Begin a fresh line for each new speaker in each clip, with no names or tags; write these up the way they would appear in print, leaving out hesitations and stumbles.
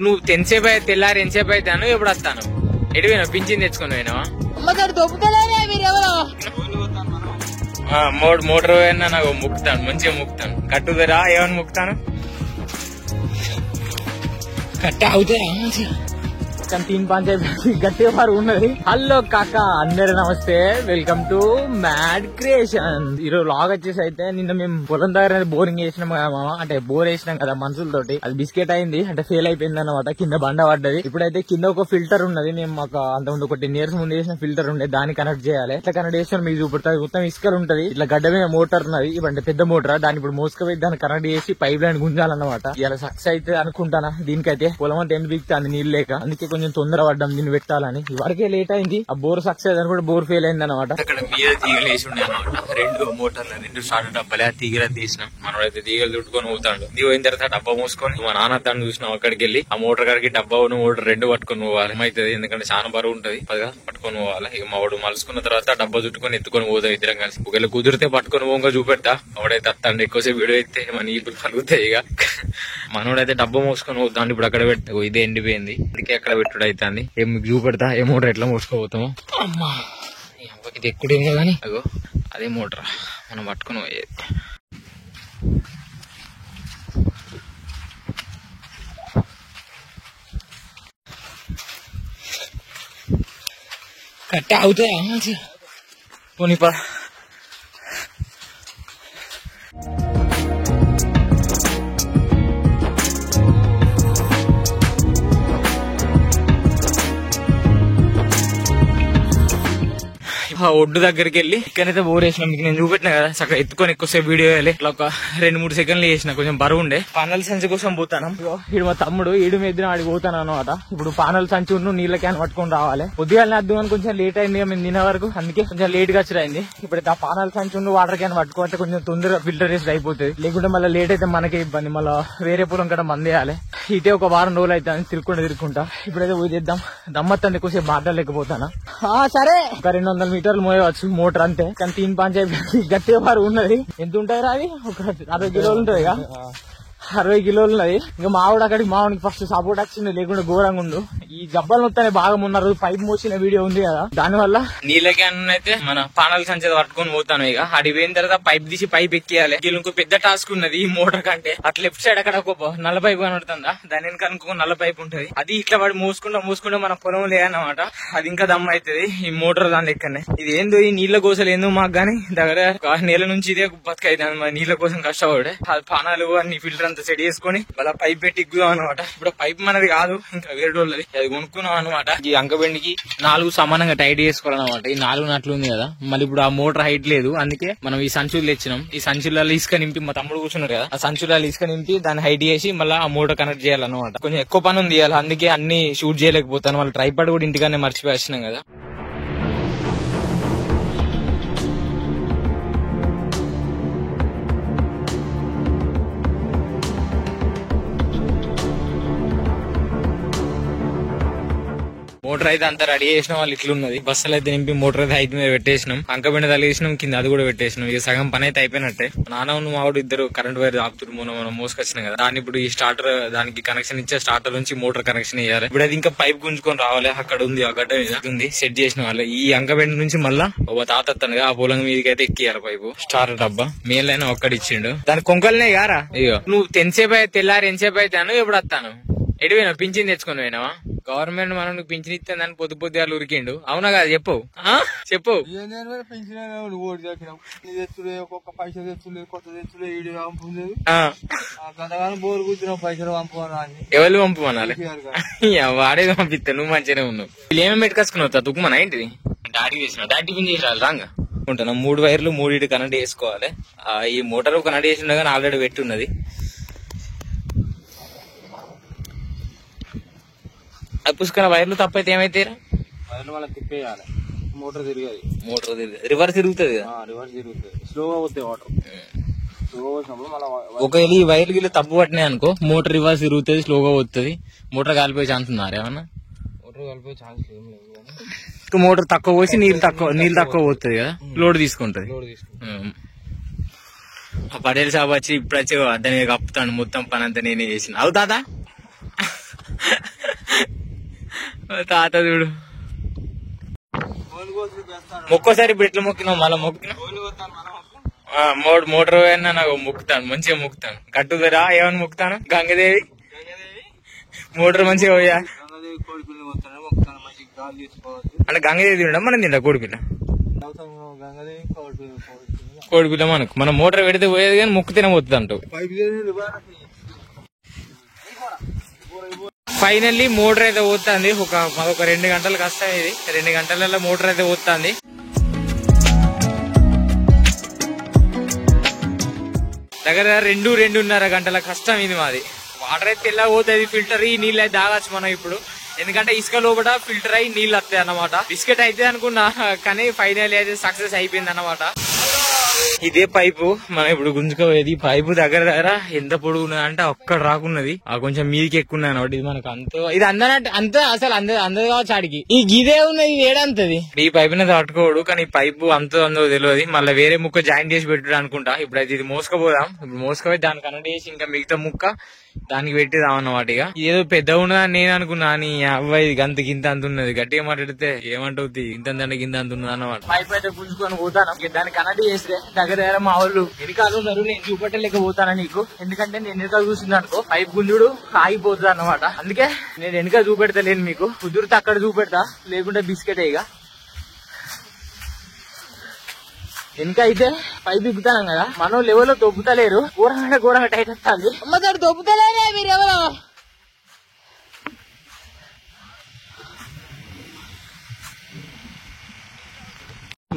నువ్వు ఎంతసేపు అయితే తెల్లారి ఎంతసేపు అయితాను ఎప్పుడు వస్తాను ఎడిపోయినా పింఛన్ తెచ్చుకుని పోయినావా మోటార్ పోయినా నాకు ముక్కుతాను మంచిగా ముక్కుతాను కట్టుదరా ఏమని ముక్కుతాను కట్ట అవుతాయి కానీ 3 పంచాయతీ గట్టిగా వారు ఉన్నది. హలో కాక అందరు నమస్తే, వెల్కమ్ టు మ్యాడ్ క్రియేషన్. ఈరోజు లాగ్ వచ్చేసి అయితే నిన్న మేము పొలం దగ్గర బోరింగ్ వేసినాం కదా మామ, అంటే బోర్ వేసినాం కదా మనుషులతోటి, అది బిస్కెట్ అయింది అంటే ఫెయిల్ అయిపోయింది అన్నమాట. కింద బండ పడ్డది. ఇప్పుడైతే కింద ఒక ఫిల్టర్ ఉన్నది, మేము మాకు అంతకుముందు ఒక 10 years ముందు వేసిన ఫిల్టర్ ఉండే, దాన్ని కనెక్ట్ చేయాలి. ఇట్లా కనెక్ట్ చేసిన మీకు చూపుతుంది, మొత్తం ఇసుకలు ఉంటది. ఇట్లా గడ్డ మీద మోటార్ ఉన్నది, ఇవంటే పెద్ద మోటార్, దాన్ని ఇప్పుడు మోసుకపోయి దాన్ని కనెక్ట్ చేసి పైప్ లైన్ గుంజాలన్నమాట. ఇలా సక్సెస్ అయితే అనుకుంటానా. దీనికైతే పొలం అంతా ఎండు బిగుతుంది నీళ్ళు లేక, అందుకే కొంచెం తొందర పడ్డాం దీన్ని పెట్టాలని. ఇవరకే లేట్ అయింది. ఆ బోర్ సక్సెస్ అని కూడా బోర్ ఫెయిల్ అయింది అనమాట. అక్కడ మీద తీగలు వేసి ఉండే అనమాట, 2 మోటార్లు 2 స్టార్ట్ డబ్బాలే. ఆ తీగలు తీసినాం. మనోడైతే తీగలు చుట్టుకొని పోతాడు. దిగిపోయిన తర్వాత డబ్బా మూసుకొని మా నాన్న తాను చూసినాం. అక్కడికి వెళ్ళి ఆ మోటార్ కాడికి డబ్బా మోటార్ 2 పట్టుకొని పోవాలి. ఏమవుతుంది ఎందుకంటే చాలా బరువు ఉంటది, పదిగా పట్టుకొని పోవాలి. ఇక మా వాడు మలుసుకున్న తర్వాత డబ్బా చుట్టుకొని ఎత్తుకొని పోతాం ఇద్దరం కలిసి. ఒకవేళ కుదిరితే పట్టుకొని పోగా చూపెడతా. ఆవిడైతే అత్తండి ఎక్కువసేపు వీడియో అయితే మన ఇప్పుడు కలుగుతాయి. ఇక మనోడైతే డబ్బా మోసుకొని పోతాను. ఇప్పుడు అక్కడ పెట్టు, ఇదే ఎండిపోయింది, అందుకే అక్కడ పెట్టుడు అవుతుంది. ఏం మీకు చూపెడతా ఏ మోటార్ ఎట్లా మోసుకోపోతాము. అమ్మా ఇది ఎక్కుడేమో గానీ అగో అదే మోటార్ మనం పట్టుకుని పోయేది. కట్ట అవుతాయి పోనీపా. ఒడ్డు దగ్గరికి వెళ్ళి ఇక్కడైతే బోర్ వేసినా, మీకు నేను చూపెట్టినా కదా, చక్కగా ఎత్తుకొని ఎక్కువసేపు వీడియో వేయాలి. ఇట్లా ఒక 2-3 సెకండ్లు చేసిన, కొంచెం బరువు ఉండే. పానల్ సంచి కోసం పోతాను. ఈడు మా తమ్ముడు ఈడు మీద ఆడికి పోతాను అనమాట. ఇప్పుడు పానల్ సంచి నీళ్ళ క్యాన్ పట్టుకొని రావాలి. పొద్దుగానే అద్దు అని కొంచెం లేట్ అయింది మేము తినే వరకు, అందుకే కొంచెం లేట్ గా వచ్చింది. ఇప్పుడు ఆ పానల్ సంచి వాటర్ క్యాన్ పట్టుకుంటే కొంచెం తొందరగా ఫిల్టర్ చేసి అయిపోతుంది. లేకుంటే మళ్ళీ లేట్ అయితే మనకి ఇబ్బంది, మళ్ళీ వేరే పొలం కూడా మందేయాలి. ఇటే ఒక వారం రోజులు అయితే తిరుక్కుంటా. ఇప్పుడైతే పోయి చేద్దాం. దమ్మత్తండి ఎక్కువసేపు మాట్లాడలేకపోతానా. సరే ఒక 200 మీటర్లు మోయవచ్చు మోటార్ అంతే. కానీ 3 పంచాయతీ గట్టిగా వారు ఉన్నది. ఎంత ఉంటాయి రా, అది ఒక 60 కిలోలు ఉంటది, 60 కిలోలు ఉన్నది. ఇంకా మావిడ అక్కడికి మావుడికి ఫస్ట్ సపోర్ట్ వచ్చింది, లేకుండా ఘోరంగా ఉండు. ఈ జబ్బలు మొత్తాన్ని బాగా ఉన్నారు. పైప్ మోసిన వీడియో ఉంది కదా, దాని వల్ల నీళ్ళ క్యాన్ అయితే మన పానాల సంచేత పట్టుకొని పోతాను. ఇక అడి పోయిన తర్వాత పైప్ తీసి పైప్ ఎక్కియాలి. ఇంకో పెద్ద టాస్క్ ఉన్నది ఈ మోటార్ కంటే. అట్లా లెఫ్ట్ సైడ్ అక్కడ ఒక నల్ల పైప్ కనబడుతుందా, దాని వెనక ఇంకో నల్ల పైప్ ఉంటది. అది ఇట్లా పడి మూసుకుంటా మన పొలం లేదన్నమాట. అది ఇంకా దమ్మ అవుతుంది ఈ మోటార్ దాని లెక్కనే. ఇది ఏందో ఈ నీళ్ల కోసం ఏందో మాకు గానీ దగ్గర నెల నుంచి ఇదే బతుకైతే మన నీళ్ల కోసం కష్టపడే. అది పానాలు అన్ని ఫిల్టర్ అంతా సెట్ చేసుకుని అలా పైప్ పెట్టి ఎక్కుదాం అనమాట. ఇప్పుడు పైప్ మనది కాదు, ఇంకా వేరే వాళ్ళది. అది కొనుక్కున్నాం అనమాట. ఈ అంకబెండికి 4 సమానంగా టైట్ చేసుకోవాలన్నమాట. ఈ 4 నట్లు ఉంది కదా, మళ్ళీ ఇప్పుడు ఆ మోటార్ హైట్ లేదు, అందుకే మనం ఈ సంచులు తెచ్చినాం. ఈ సంచులలో ఇసుక నింపి, మా తమ్ముడు కూర్చున్నారు కదా, ఆ సంచులలో ఇసుక నింపి దాన్ని హైట్ చేసి మళ్ళీ ఆ మోటార్ కనెక్ట్ చేయాలన్నమాట. కొంచెం ఎక్కువ పని ఉంది ఇవాళ, అందుకే అన్ని షూట్ చేయలేకపోతాను. వాళ్ళ ట్రైపాడ్ కూడా ఇంటికానే మర్చిపోయి వచ్చినాం కదా. మోటార్ అయితే అంతా రెడీ చేసినాం. వాళ్ళు ఇట్లున్నది, బస్సులు అయితే నింపి మోటార్ అయితే హైట్ మీద పెట్టేసినాం. అంకబెండ తగిలేసినాం, కింద అది కూడా పెట్టేసినాం. ఇక సగం పని అయితే అయిపోయినట్టే. నాన్న మావాడు ఇద్దరు కరెంట్ వైర్ ఆపుతురు, మనం మోసుకొచ్చినాం కదా. దాన్ని ఇప్పుడు ఈ స్టార్టర్ దానికి కనెక్షన్ ఇచ్చే స్టార్టర్ నుంచి మోటార్ కనెక్షన్ ఇవ్వాలి. ఇప్పుడు అది ఇంకా పైప్ గుంజుకొని రావాలి. అక్కడ ఉంది ఆ గడ్డ మీద ఉంది, సెట్ చేసిన వాళ్ళు. ఈ అంకబెండ నుంచి మళ్ళా ఒక తాతను ఆ పొలం మీదకి అయితే ఎక్కియాలి పైపు. స్టార్టర్ డబ్బా మేలైనా ఒక్కడిచ్చిండు, దాని కొంకలనే గారా. ఇగో నువ్వు తెల్లారి ఎంతసేపు అయితాను ఎప్పుడు వస్తాను ఎడిపోయినా పింఛన్ తెచ్చుకొని పోయినావా. గవర్నమెంట్ మనం పింఛన్ ఇస్తుందని పొద్దు ఉరికిండు, అవునా కదా? చెప్పు చెప్పు. ఎవరు పంపమనాలి, వాడేది పంపిస్తా. నువ్వు మంచిగానే ఉన్నావు. వీళ్ళు ఏమేమి పెట్టుకొచ్చుకున్నావు తుక్కుమనా ఏంటిది? డాడీ చేసిన డాడీ టిఫిన్ చేసి రాలి రాంగా ఉంటాను. 3 వైర్లు 3 కనెక్ట్ చేసుకోవాలి. ఈ మోటార్ కనెక్ట్ చేసి ఉండగా ఆల్రెడీ పెట్టి ఉన్నది. పుష్కర వైర్లు తప్పైతే ఏమైతే వైర్లు మళ్ళీ తిప్పేయాలి. మోటార్ తిరగదు, రివర్స్ తిరుగుతుంది కదా, రివర్స్ తిరుగుతుంది, స్లోగా పోతాయి వాటర్. ఒకవేళ ఈ వైర్లు గిల్లు తప్పు పట్టినాయి అనుకో, మోటార్ రివర్స్ తిరుగుతుంది, స్లోగా పోతుంది. మోటార్ కాలిపోయే ఛాన్స్ ఉన్నారు ఏమన్నా? మోటార్ కాలిపోయే ఛాన్స్ ఏం లేదు. మోటార్ తక్కువ పోసి నీళ్ళు తక్కువ పోతుంది కదా, లోడ్ తీసుకుంటది. పటేల్ సాబ్ వచ్చి ఇప్పుడు వచ్చి దాని కప్పుతాను, మొత్తం పని అంతా నేనే చేసిన. అవుతాదా తాత చూడు మొక్కోసారి ఇప్పుడు ఎట్లా మొక్కినావు మళ్ళా మొక్కినావు మోటార్ పోయినా నాకు మొక్కుతాను మంచిగా మొక్కుతాను గట్టుదరా ఏమని మొక్కుతాను గంగదేవి మోటార్ మంచిగా పోయా అంటే గంగదేవి తినడం మనం తింటా కోడిపిల్ల కోడిపిల్ల మనకు మనం మోటార్ పెడితే పోయేది కానీ మొక్కు తినబోతుంది అంటావు ఫైనల్లీ మోటార్ అయితే పోతుంది ఒక 2 గంటలకు వస్తాయి ఇది 2 గంటలలో మోటార్ అయితే పోతుంది దగ్గర 2-2.5 గంటల కష్టం ఇది మాది వాటర్ అయితే ఎలా పోతుంది ఫిల్టర్ ఈ నీళ్ళు అయితే తాగచ్చు మనం ఇప్పుడు ఎందుకంటే ఇసుక లోపల ఫిల్టర్ అయ్యి నీళ్ళు వస్తాయి అన్నమాట బిస్కెట్ అయితే అనుకున్నా కానీ ఫైనల్ అయితే సక్సెస్ అయిపోయింది అన్నమాట ఇదే పైపు మనం ఇప్పుడు గుంజుకోవేది పైపు దగ్గర ఎంత పొడుగున్నది అంటే ఒక్కడ రాకున్నది ఆ కొంచెం మీదికి ఎక్కువ అనమాట ఇది మనకు ఇది అంత అసలు అందదు కావచ్చు ఆడికి ఈ గిదే ఉన్నది ఇది ఏడంతది ఈ పైపునే తట్టుకోడు కానీ ఈ పైపు అందో తెలియదు మళ్ళీ వేరే ముక్క జాయిన్ చేసి పెట్టాడు అనుకుంటా ఇప్పుడు అయితే ఇది మోసుకపోదాం ఇప్పుడు మోసుకపోయి దాన్ని కనెక్ట్ చేసి ఇంకా మిగతా ముక్క దానికి పెట్టిదాం అన్నమాట ఇక ఏదో పెద్దగా ఉన్నదని నేను అనుకున్నా నీ అబ్బాయి గంత గింత అంత ఉన్నది గట్టిగా మాట్లాడితే ఏమంటుంది ఇంత గింత అంత ఉన్నది అన్నమాట పైపు అయితే పుంజుకొని పోతాను దాన్ని కనెక్ట్ చేస్తే దగ్గర మా వాళ్ళు వెనకాల ఉన్నారు నేను చూపెట్టలేకపోతాను నీకు ఎందుకంటే నేను వెనకాల చూసింది అనుకో పైపు గుంజుడు ఆగిపోతుంది అన్నమాట అందుకే నేను వెనక చూపెడతలేను మీకు కుదిరితే అక్కడ చూపెడతా లేకుంటే బిస్కెట్ ఇక వెనక అయితే పైపు దిగుతాను కదా మనం లెవెల్లో దొబ్బుతలేరు ఘోరంగా టైట్ వస్తుంది అమ్మదాడు దొబ్బుతలేరే మీరు ఎవరో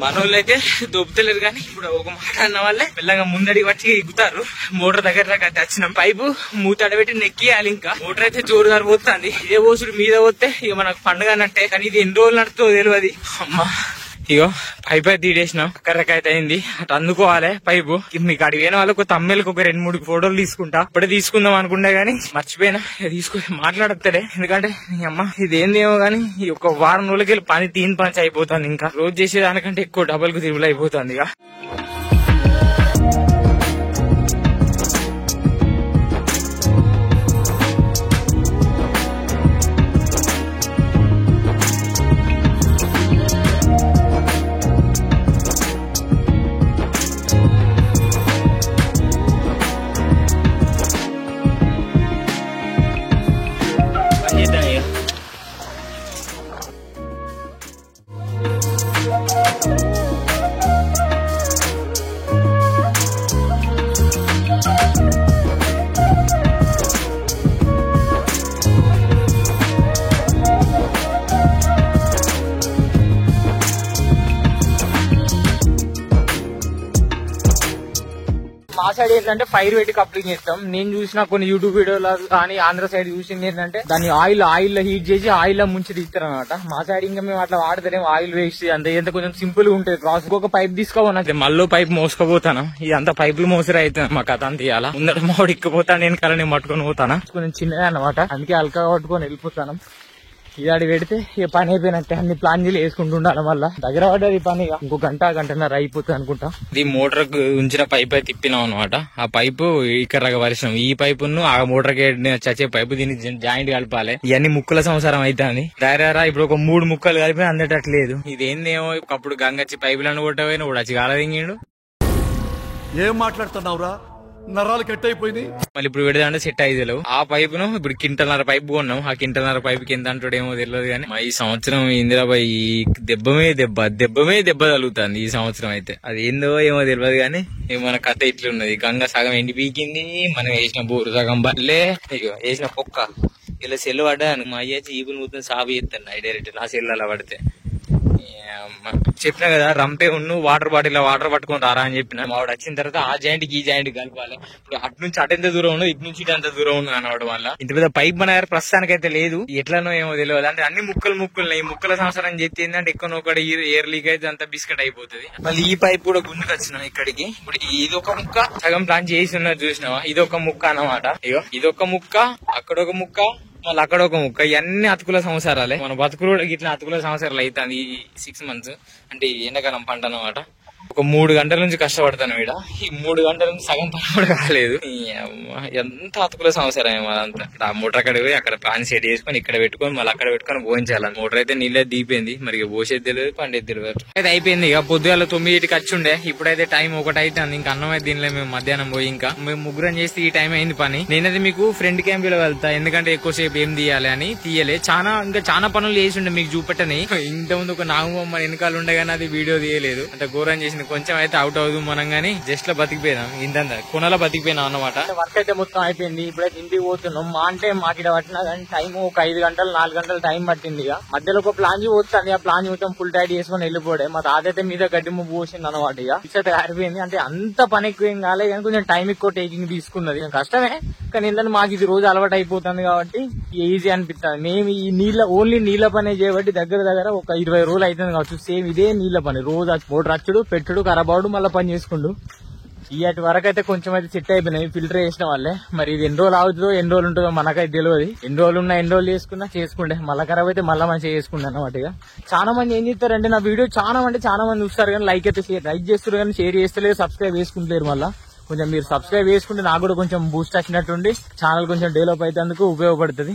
మనోళ్ళు అయితే దొబ్బుతలేరు కానీ ఇప్పుడు ఒక మాట అన్న వాళ్ళే మెల్లగా ముందడి వచ్చి ఎగుతారు మోటార్ దగ్గర వచ్చినాం పైపు మూతడబెట్టి నెక్కియాలి ఇంకా మోటార్ అయితే జోరుగా పోతుంది ఏ పోసుడు మీద పోతే ఇక మనకు పండుగ అన్నట్టే కానీ ఇది ఎన్ని రోజులు నడుతుందో తెలియదు అమ్మా ఇగో పైపు అయితే తీడేసినాం కర్రకైతే అయింది అటు అందుకోవాలి పైపు మీకు అడిగి వేరే వాళ్ళకు తమ్మెలకు ఒక 2-3 ఫోటోలు తీసుకుంటా ఇప్పుడే తీసుకుందాం అనుకుంటే గానీ మర్చిపోయినా తీసుకుని మాట్లాడతలే ఎందుకంటే అమ్మ ఇదేందేమో గానీ ఈ ఒక వారం రోజులకి పని పంచి అయిపోతుంది ఇంకా రోజు చేసేదానికంటే ఎక్కువ డబుల్ కు అయిపోతుంది ఇక మా సైడ్ ఏంటంటే ఫైర్ పెట్టి కప్లింగ్ చేస్తాం నేను చూసిన కొన్ని యూట్యూబ్ వీడియోలో కానీ ఆంధ్ర సైడ్ చూసింది ఏంటంటే దాన్ని ఆయిల్ లో హీట్ చేసి ఆయిల్ లో ముంచి తీస్తారు అనమాట మా సైడ్ ఇంకా మేము అట్లా వాడతారేమో ఆయిల్ వేస్ట్ అంత ఎంత కొంచెం సింపుల్ గా ఉంటుంది ప్రాసెస్ ఇంకొక పైప్ తీసుకోవాలి మళ్ళీ పైప్ మోసుకపోతాను ఇదంతా పైపులు మోసరే అయితే మా కథ అంత ఇవ్వాలా ముందర మామిడి ఇక్కపోతాను నేను కల నేను పట్టుకొని పోతాను కొంచెం చిన్నదే అనమాట అందుకే అల్కా పట్టుకొని వెళ్ళిపోతాను ఇదాడి పెడితే ఈ పని అయిపోయినట్టే అన్ని ప్లాన్ చేసి వేసుకుంటూ ఉండాలి మళ్ళీ దగ్గర పడ్డది పని ఇంకో గంటన్నర అయిపోతుంది అనుకుంటా ఇది మోటార్ ఉంచిన పైప్ అయితే తిప్పినాం అనమాట ఆ పైపు ఇక్కడ పరిశ్రమ ఈ పైపును ఆ మోటార్ కి చచ్చే పైపు దీన్ని జాయింట్ కలపాలి ఇవన్నీ ముక్కల సంసారం అవుతుంది దారా ఇప్పుడు ఒక 3 ముక్కలు కలిపి అందటట్లేదు ఇదేందేమో అప్పుడు గంగచ్చి పైపులను కొట్టపోయినా కూడా వచ్చి కాలదింగిండు
ఏం మాట్లాడుతున్నావురా నరాలు కట్ అయిపోయింది
మళ్ళీ ఇప్పుడు పెడదాంటే సెట్ అయ్యేది ఆ పైపును ఇప్పుడు 1.5 కింటాల పైపు కొన్నాం ఆ 1.5 కింటాల పైపుకి ఎంత అంటాడేమో తెలియదు కానీ ఈ సంవత్సరం ఇందిరాబాయి దెబ్బమే దెబ్బ తగులుతుంది ఈ సంవత్సరం అయితే అది ఏందో ఏమో తెలియదు కానీ మన కథ ఇట్లున్నది గంగ సగం ఎండి పీకింది మనం వేసిన బోరు సగం బల్లే వేసిన పొక్క ఇలా సెల్ పడ్డాను మా అయ్య ఈపులు మొత్తం సాగు చేస్తాను డైరెక్ట్ నా సెల్ అలా పడితే చెప్పినా కదా రంపే ఉన్ను వాటర్ బాటిల్ వాటర్ పట్టుకొని రారా అని చెప్పిన మావాడు వచ్చిన తర్వాత ఆ జాయింట్ ఈ జాయింట్ కలపాలి ఇప్పుడు అటు నుంచి అటెంత దూరం ఉన్నది ఇటు నుంచి ఇటు అంత దూరం ఉన్నది అనవడం వల్ల ఇంత పెద్ద పైప్ మనగారు ప్రస్తుతానికి అయితే లేదు ఎట్లనో ఏమో తెలియదు అంటే అన్ని ముక్కలు ఈ ముక్కల సంవత్సరం చెప్తే ఏంటంటే ఎక్కువ ఒకటి ఎయిర్ లీక్ అయితే అంత బిస్కెట్ అయిపోతుంది మళ్ళీ ఈ పైప్ కూడా గుంజుకు వచ్చినాం ఇక్కడికి ఇప్పుడు ఇది ఒక ముక్క సగం ప్లాన్ చేసి ఉన్నది చూసినావా ఇది ఒక ముక్క అన్నమాట ఇగో ఇదొక ముక్క అక్కడ ఒక ముక్క మళ్ళీ అక్కడ ఒక ముక్క ఇవన్నీ అతుకుల సంవత్సరాలే మన బతుకులు ఇట్లా అతుకుల సంవత్సరాలు అవుతుంది ఈ 6 months అంటే ఎండాకాలం పంట అన్నమాట ఒక 3 గంటల నుంచి కష్టపడతాను ఈడ. ఈ 3 గంటల నుంచి సగం పని కూడా కాలేదు. ఎంత అతుకుల సంవత్సరం అదంతా. ఆ మోటార్ అక్కడ పోయి అక్కడ పాని సెట్ చేసుకుని ఇక్కడ పెట్టుకొని మళ్ళీ అక్కడ పెట్టుకొని పోయించాలి. మోటార్ అయితే నీళ్ళే దీపోయింది, మరి పోసేది తెలియదు పండేది తెలియదు. అయితే అయిపోయింది ఇక. పొద్దుగాల 9కి వచ్చి ఉండే, ఇప్పుడైతే టైం 1 అయితే ఇంకా అన్నం అయితే దీనిలో మేము మధ్యాహ్నం పోయి ఇంకా మేము ముగ్గురం చేస్తే ఈ టైం అయింది పని. నేనైతే మీకు ఫ్రెండ్ క్యాంప్ లో వెళ్తా, ఎందుకంటే ఎక్కువసేపు ఏం తీయాలి అని తీయలే. ఇంకా చాలా పనులు చేసి ఉండే మీకు చూపెట్టని. ఇంత ముందు ఒక నాగమ్మ వెనకాల ఉండే కానీ అది వీడియో తీయలేదు. అంత ఘోరం చేసింది. కొంచెం అయితే అవుట్ అవుతుంది మనం గానీ జస్ట్ లో బతికిపోయినాం. ఇంత కొనలో బతికిపోయినాం అన్నమాట. వర్క్ అయితే మొత్తం అయిపోయింది. ఇప్పుడైతే ఇంటికి పోతున్నాం. మా అంటే మాకు ఇక్కడ పట్టినా కానీ టైం ఒక 5 గంటలు 4 గంటలు టైం పట్టింది. ఇక మధ్యలో ఒక ప్లాన్ పోతుంది. ఆ ప్లాన్ మొత్తం ఫుల్ టైట్ చేసుకుని వెళ్ళిపోడే. మా తాత అయితే మీద గడ్డి ముగ్గు పోసింది అనమాట. ఇక అయితే ఆరిపోయింది. అంటే అంత పని ఎక్కువ ఏం కాలే కానీ కొంచెం టైం ఎక్కువ టేకింగ్ తీసుకున్నది. కష్టమే కానీ ఏంటంటే మాకు ఇది రోజు అలవాటు అయిపోతుంది కాబట్టి ఈజీ అనిపిస్తుంది. మేము ఈ ఓన్లీ నీళ్ల పనే చేయబట్టి దగ్గర ఒక 20 రోజులు అవుతుంది కావచ్చు. సేమ్ ఇదే నీళ్ల పని. రోజు మోటార్ రచ్చుడు పెట్టుడు ఖరాబాడు మళ్ళీ పని చేసుకుంటూ ఇటు వరకు అయితే కొంచెం అయితే సెట్ అయిపోయినాయి ఫిల్టర్ చేసిన వాళ్ళే. మరి ఇది ఎన్ని రోజులు అవుతుందో ఎన్ని రోజులు ఉంటుందో మనకైతే తెలియదు. ఎన్ని రోజులు ఉన్నా ఎన్ని రోజులు చేసుకుంటే మళ్ళీ ఖరాబ్ అయితే మళ్ళీ మంచిగా చేసుకుంటే అన్నమాట. ఇక చాలా మంది ఏం చేస్తారంటే నా వీడియో చాలా మంది చూస్తారు కానీ లైక్ చేస్తారు కానీ షేర్ చేస్తలేరు, సబ్స్క్రైబ్ చేసుకుంటలేరు. మళ్ళీ కొంచెం మీరు సబ్స్క్రైబ్ చేసుకుంటే నాకు కూడా కొంచెం బూస్ట్ వచ్చినట్టుండి ఛానల్ కొంచెం డెవలప్ అయితే ఉపయోగపడుతుంది.